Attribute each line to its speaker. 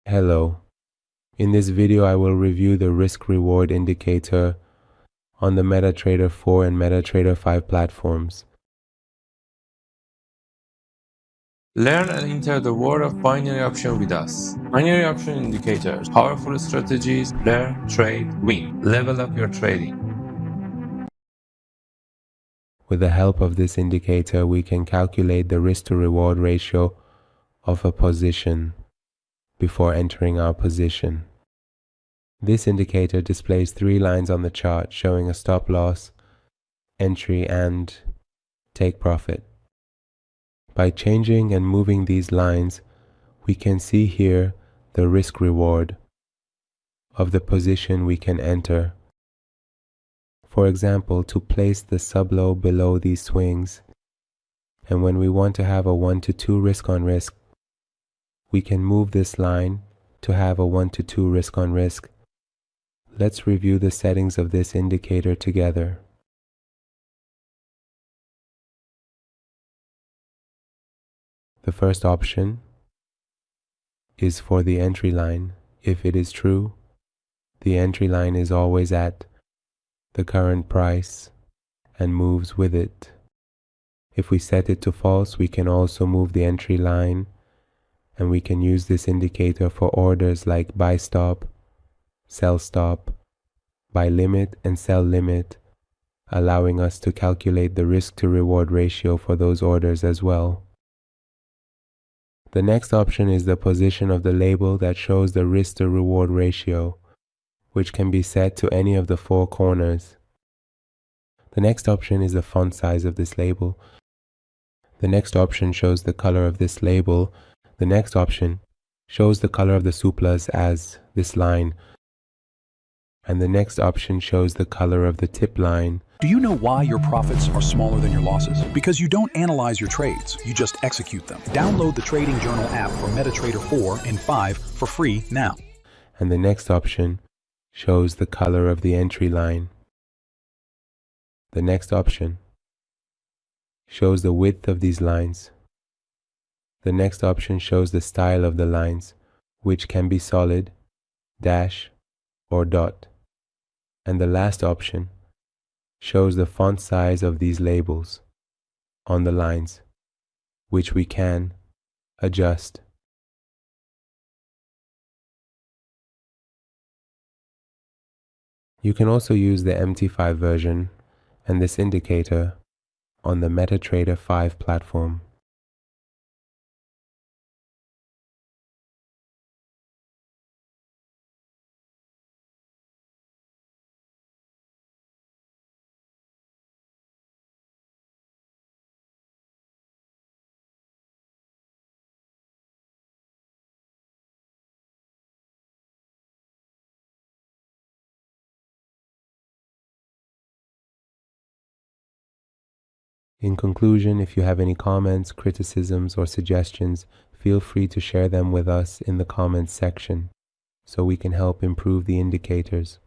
Speaker 1: Hello. In this video, I will review the risk-reward indicator on the MetaTrader 4 and MetaTrader 5 platforms.
Speaker 2: Learn and enter the world of binary option with us. Binary option indicators, powerful strategies, learn, trade, win. Level up your trading.
Speaker 1: With the help of this indicator, we can calculate the risk-to-reward ratio of a position before entering our position. This indicator displays three lines on the chart showing a stop loss, entry, and take profit. By changing and moving these lines, we can see here the risk reward of the position we can enter. For example, to place the sub-low below these swings, and when we want to have a 1 to 2 risk on risk, we can move this line to have a 1 to 2 risk on risk. Let's review the settings of this indicator together. The first option is for the entry line. If it is true, the entry line is always at the current price and moves with it. If we set it to false, we can also move the entry line, and we can use this indicator for orders like buy stop, sell stop, buy limit, and sell limit, allowing us to calculate the risk to reward ratio for those orders as well. The next option is the position of the label that shows the risk to reward ratio, which can be set to any of the four corners. The next option is the font size of this label. The next option shows the color of this label. The next option shows the color of the surplus as this line. And the next option shows the color of the tip line.
Speaker 3: Do you know why your profits are smaller than your losses? Because you don't analyze your trades, you just execute them. Download the Trading Journal app for MetaTrader 4 and 5 for free now.
Speaker 1: And the next option shows the color of the entry line. The next option shows the width of these lines. The next option shows the style of the lines, which can be solid, dash, or dot. And the last option shows the font size of these labels on the lines, which we can adjust. You can also use the MT4 version and this indicator on the MetaTrader 5 platform. In conclusion, if you have any comments, criticisms, or suggestions, feel free to share them with us in the comments section so we can help improve the indicators.